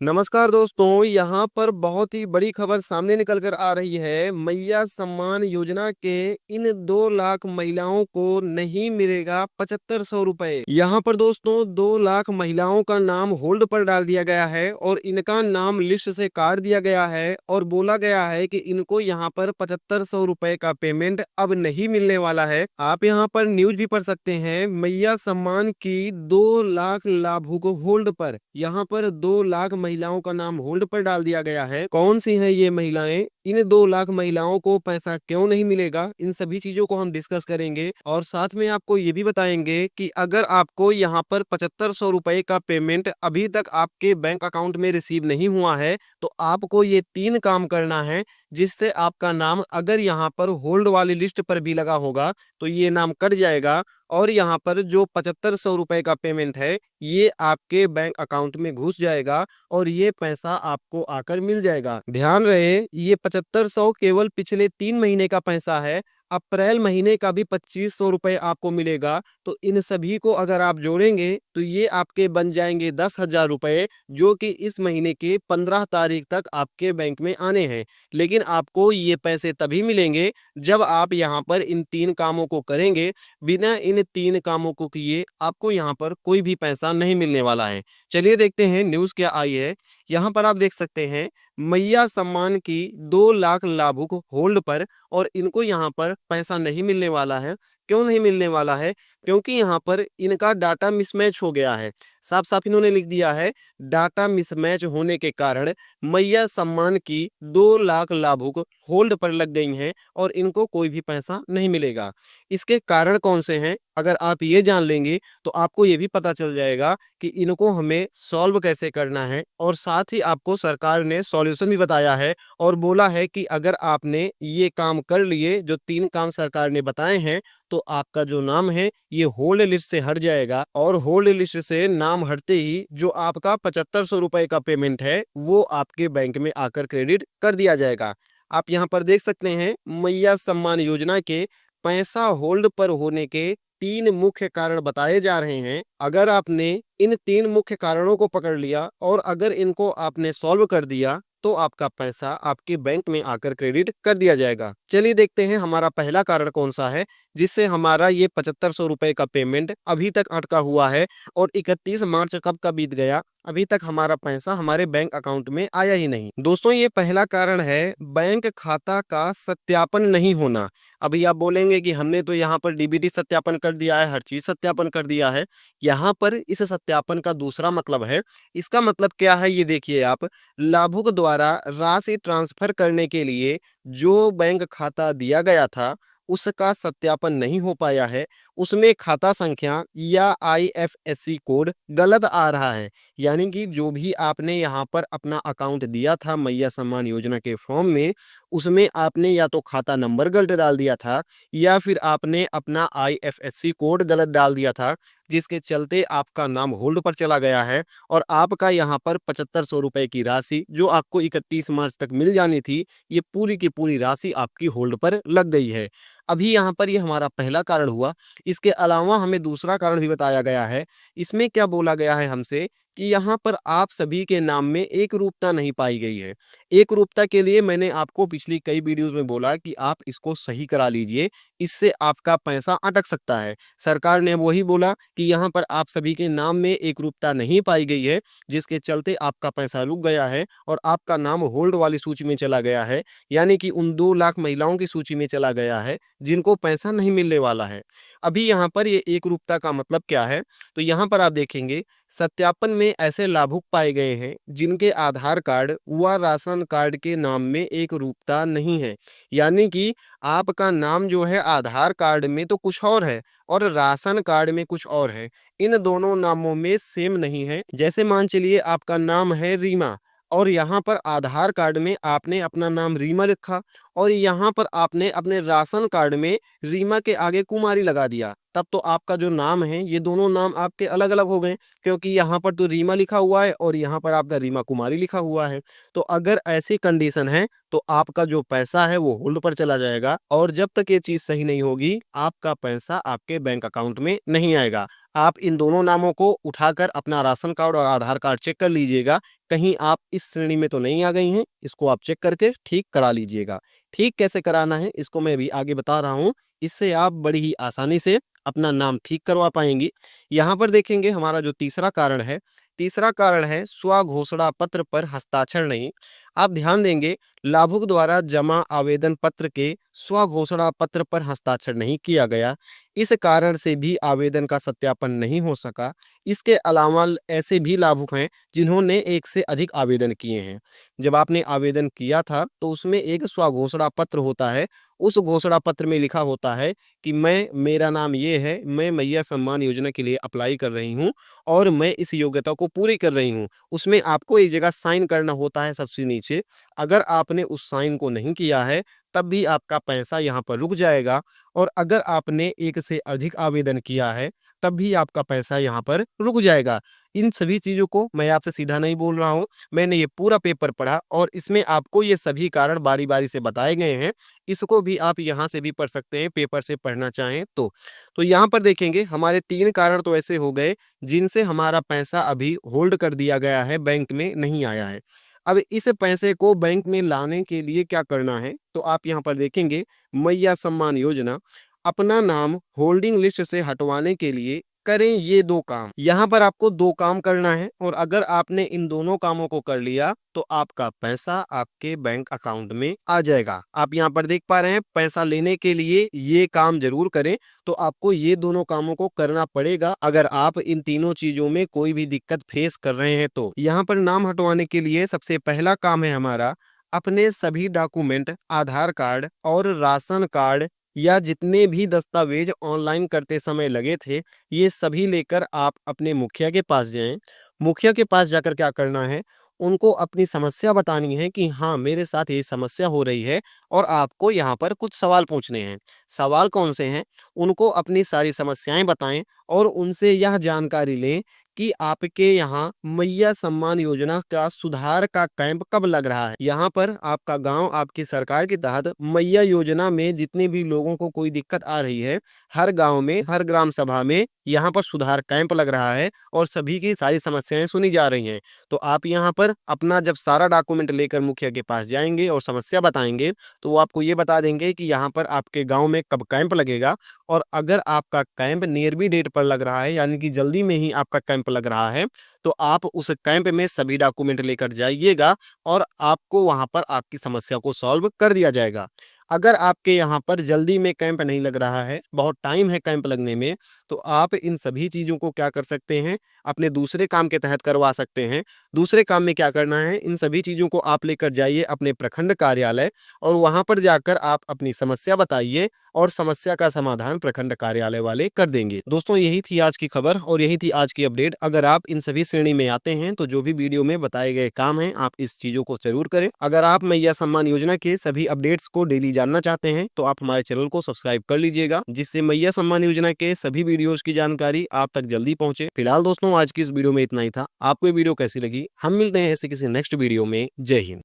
नमस्कार दोस्तों, यहाँ पर बहुत ही बड़ी खबर सामने निकल कर आ रही है। मैया सम्मान योजना के इन 2 लाख महिलाओं को नहीं मिलेगा 7500 रुपए। यहाँ पर दोस्तों 2 लाख महिलाओं का नाम होल्ड पर डाल दिया गया है और इनका नाम लिस्ट से काट दिया गया है और बोला गया है कि इनको यहाँ पर 7500 रुपए का पेमेंट अब नहीं मिलने वाला है। आप यहाँ पर न्यूज भी पढ़ सकते हैं, मैया सम्मान की 2 लाख लाभुक होल्ड पर। यहाँ पर 2 लाख महिलाओं का नाम होल्ड पर डाल दिया गया है। कौन सी हैं ये महिलाएं, इन 2 लाख महिलाओं को पैसा क्यों नहीं मिलेगा, इन सभी चीजों को हम डिस्कस करेंगे और साथ में आपको ये भी बताएंगे कि अगर आपको यहाँ पर 7500 रुपए का पेमेंट अभी तक आपके बैंक अकाउंट में रिसीव नहीं हुआ है तो आपको ये 3 काम करना है, जिससे आपका नाम अगर यहाँ पर होल्ड वाली लिस्ट पर भी लगा होगा तो ये नाम कट जाएगा और यहाँ पर जो 7500 रुपए का पेमेंट है ये आपके बैंक अकाउंट में घुस जाएगा और ये पैसा आपको आकर मिल जाएगा। ध्यान रहे, ये 7500 केवल पिछले 3 महीने का पैसा है। अप्रैल महीने का भी 2500 रुपए आपको मिलेगा। तो इन सभी को अगर आप जोड़ेंगे तो ये आपके बन जाएंगे 10,000 रुपए, जो कि इस महीने के 15 तारीख तक आपके बैंक में आने हैं। लेकिन आपको ये पैसे तभी मिलेंगे जब आप यहाँ पर इन 3 कामों को करेंगे। बिना इन 3 कामों को किए आपको यहाँ पर कोई भी पैसा नहीं मिलने वाला है। चलिए देखते हैं न्यूज़ क्या आई है। यहाँ पर आप देख सकते हैं, मैया सम्मान की 2 लाख लाभुक होल्ड पर और इनको यहाँ पर पैसा नहीं मिलने वाला है। क्यों नहीं मिलने वाला है? क्योंकि यहाँ पर इनका डाटा मिसमैच हो गया है। साफ-साफ इन्होंने लिख दिया है, डाटा मिसमैच होने के कारण मैया सम्मान की 2 लाख लाभुक होल्ड पर लग गई हैं और इनको कोई भी पैसा नहीं मिलेगा। इसके कारण कौन से हैं? अगर आप ये जान लेंगे तो आपको ये भी पता चल जाएगा कि इनको हमें सॉल्व कैसे करना है और साथ ही आपको सरकार ने सॉल्यूशन भी बताया है और बोला है कि अगर आपने ये काम कर लिए, जो 3 काम सरकार ने बताए हैं, तो आपका जो नाम है ये होल्ड लिस्ट से हट जाएगा और होल्ड लिस्ट से नाम हटते ही जो आपका 7500 रुपए का पेमेंट है वो आपके बैंक में आकर क्रेडिट कर दिया जाएगा। आप यहाँ पर देख सकते हैं, मैया सम्मान योजना के पैसा होल्ड पर होने के 3 मुख्य कारण बताए जा रहे हैं। अगर आपने इन 3 मुख्य कारणों को पकड़ लिया और अगर इनको आपने सॉल्व कर दिया तो आपका पैसा आपके बैंक में आकर क्रेडिट कर दिया जाएगा। चलिए देखते हैं हमारा पहला कारण कौन सा है, जिससे हमारा ये 7500 रुपए का पेमेंट अभी तक अटका हुआ है और 31 मार्च कब का बीत गया, अभी तक हमारा पैसा हमारे बैंक अकाउंट में आया ही नहीं। दोस्तों, ये पहला कारण है बैंक खाता का सत्यापन नहीं होना। अभी आप बोलेंगे कि हमने तो यहाँ पर डीबीटी सत्यापन कर दिया है, हर चीज सत्यापन कर दिया है। यहाँ पर इस सत्यापन का दूसरा मतलब है। इसका मतलब क्या है ये देखिए आप, लाभुक द्वारा राशि ट्रांसफर करने के लिए जो बैंक खाता दिया गया था उसका सत्यापन नहीं हो पाया है, उसमें खाता संख्या या आईएफएससी कोड गलत आ रहा है। यानी कि जो भी आपने यहाँ पर अपना अकाउंट दिया था मैया सम्मान योजना के फॉर्म में, उसमें आपने या तो खाता नंबर गलत डाल दिया था या फिर आपने अपना आईएफएससी कोड गलत डाल दिया था, जिसके चलते आपका नाम होल्ड पर चला गया है और आपका यहाँ पर 7500 रुपए की राशि जो आपको 31 मार्च तक मिल जानी थी, ये पूरी की पूरी राशि आपकी होल्ड पर लग गई है। अभी यहाँ पर ये हमारा पहला कारण हुआ। इसके अलावा हमें दूसरा कारण भी बताया गया है। इसमें क्या बोला गया है हमसे कि यहाँ पर आप सभी के नाम में एक रूपता नहीं पाई गई है। एक रूपता के लिए मैंने आपको पिछली कई वीडियोस में बोला कि आप इसको सही करा लीजिए, इससे आपका पैसा अटक सकता है। सरकार ने वही बोला कि यहाँ पर आप सभी के नाम में एक रूपता नहीं पाई गई है, जिसके चलते आपका पैसा रुक गया है और आपका नाम होल्ड वाली सूची में चला गया है, यानी कि उन 2 लाख महिलाओं की सूची में चला गया है जिनको पैसा नहीं मिलने वाला है। अभी यहाँ पर ये एकरूपता का मतलब क्या है? तो यहाँ पर आप देखेंगे, सत्यापन में ऐसे लाभुक पाए गए हैं जिनके आधार कार्ड व राशन कार्ड के नाम में एकरूपता नहीं है। यानी कि आपका नाम जो है आधार कार्ड में तो कुछ और है और राशन कार्ड में कुछ और है। इन दोनों नामों में सेम नहीं है। जैसे मान चलिए आपका नाम है रीमा और यहाँ पर आधार कार्ड में आपने अपना नाम रीमा लिखा और यहाँ पर आपने अपने राशन कार्ड में रीमा के आगे कुमारी लगा दिया, तब तो आपका जो नाम है ये दोनों नाम आपके अलग अलग हो गए, क्योंकि यहाँ पर तो रीमा लिखा हुआ है और यहाँ पर आपका रीमा कुमारी लिखा हुआ है। तो अगर ऐसी कंडीशन है तो आपका जो पैसा है वो होल्ड पर चला जाएगा और जब तक ये चीज सही नहीं होगी आपका पैसा आपके बैंक अकाउंट में नहीं आएगा। आप इन दोनों नामों को उठाकर अपना राशन कार्ड और आधार कार्ड चेक कर लीजिएगा, कहीं आप इस श्रेणी में तो नहीं आ गई हैं, इसको आप चेक करके ठीक करा लीजिएगा। ठीक कैसे कराना है इसको मैं अभी आगे बता रहा हूँ, इससे आप बड़ी ही आसानी से अपना नाम ठीक करवा पाएँगी। यहाँ पर देखेंगे हमारा जो तीसरा कारण है स्वघोषणा पत्र पर हस्ताक्षर नहीं। आप ध्यान देंगे, लाभुक द्वारा जमा आवेदन पत्र के स्वघोषणा पत्र पर हस्ताक्षर नहीं किया गया, इस कारण से भी आवेदन का सत्यापन नहीं हो सका। इसके अलावा ऐसे भी लाभुक हैं जिन्होंने एक से अधिक आवेदन किए हैं। जब आपने आवेदन किया था तो उसमें एक स्वघोषणा पत्र होता है, उस घोषणा पत्र में लिखा होता है कि मेरा नाम ये है, मैं मैया सम्मान योजना के लिए अप्लाई कर रही हूँ और मैं इस योग्यता को पूरी कर रही हूँ। उसमें आपको एक जगह साइन करना होता है सबसे नीचे। अगर आपने उस साइन को नहीं किया है, तब भी आपका पैसा यहाँ पर रुक जाएगा, और अगर आपने एक से अधिक आवेदन किया है, तब भी आपका पैसा यहाँ पर रुक जाएगा। इन सभी चीज़ों को मैं आपसे सीधा नहीं बोल रहा हूँ, मैंने ये पूरा पेपर पढ़ा और इसमें आपको ये सभी कारण बारी-बारी से बताए गए हैं। इसको भी आप यहाँ से भी पढ़ सकते हैं, पेपर से पढ़ना चाहें तो। तो यहाँ पर देखेंगे हमारे 3 कारण तो ऐसे हो गए जिनसे हमारा पैसा अभी होल्ड कर दिया गया है, बैंक में नहीं आया है। अब इस पैसे को बैंक में लाने के लिए क्या करना है, तो आप यहाँ पर देखेंगे मैया सम्मान योजना, अपना नाम होल्डिंग लिस्ट से हटवाने के लिए करें ये 2 काम। यहाँ पर आपको 2 काम करना है और अगर आपने इन दोनों कामों को कर लिया तो आपका पैसा आपके बैंक अकाउंट में आ जाएगा। आप यहाँ पर देख पा रहे हैं, पैसा लेने के लिए ये काम ज़रूर करें, तो आपको ये दोनों कामों को करना पड़ेगा अगर आप इन तीनों चीज़ों में कोई भी दिक्कत फेस कर रहे हैं तो। यहाँ पर नाम हटवाने के लिए सबसे पहला काम है हमारा, अपने सभी डॉक्यूमेंट आधार कार्ड और राशन कार्ड या जितने भी दस्तावेज ऑनलाइन करते समय लगे थे, ये सभी लेकर आप अपने मुखिया के पास जाएँ। मुखिया के पास जाकर क्या करना है, उनको अपनी समस्या बतानी है कि हाँ, मेरे साथ ये समस्या हो रही है और आपको यहाँ पर कुछ सवाल पूछने हैं। सवाल कौन से हैं? उनको अपनी सारी समस्याएँ बताएँ और उनसे यह जानकारी लें कि आपके यहाँ मैया सम्मान योजना का सुधार का कैंप कब लग रहा है। यहाँ पर आपका गाँव आपकी सरकार के तहत मैया योजना में जितने भी लोगों को कोई दिक्कत आ रही है, हर गाँव में, हर ग्राम सभा में यहाँ पर सुधार कैंप लग रहा है और सभी की सारी समस्याएँ सुनी जा रही हैं। तो आप यहाँ पर अपना जब सारा डॉक्यूमेंट लेकर मुखिया के पास जाएँगे और समस्या बताएँगे, तो वो आपको ये बता देंगे कि यहाँ पर आपके गाँव में कब कैंप लगेगा, और अगर आपका कैंप नियरबी डेट पर लग रहा है, यानी कि जल्दी में ही आपका कैंप लग रहा है, तो आप उस कैंप में सभी डॉक्यूमेंट लेकर जाइएगा और आपको वहाँ पर आपकी समस्या को सॉल्व कर दिया जाएगा। अगर आपके यहाँ पर जल्दी में कैंप नहीं लग रहा है, बहुत टाइम है कैंप लगने में, तो आप इन सभी चीज़ों को क्या कर सकते हैं, अपने दूसरे काम के तहत करवा सकते हैं। दूसरे काम में क्या करना है, इन सभी चीज़ों को आप लेकर जाइए अपने प्रखंड कार्यालय और वहाँ पर जाकर आप अपनी समस्या बताइए और समस्या का समाधान प्रखंड कार्यालय वाले कर देंगे। दोस्तों, यही थी आज की खबर और यही थी आज की अपडेट। अगर आप इन सभी श्रेणी में आते हैं तो जो भी वीडियो में बताए गए काम हैं, आप इस चीज़ों को ज़रूर करें। अगर आप मैया सम्मान योजना के सभी अपडेट्स को डेली जानना चाहते हैं तो आप हमारे चैनल को सब्सक्राइब कर लीजिएगा, जिससे मैया सम्मान योजना के सभी वीडियोस की जानकारी आप तक जल्दी पहुंचे। फिलहाल दोस्तों, आज की इस वीडियो में इतना ही था। आपको ये वीडियो कैसी लगी, हम मिलते हैं ऐसे किसी नेक्स्ट वीडियो में। जय हिंद।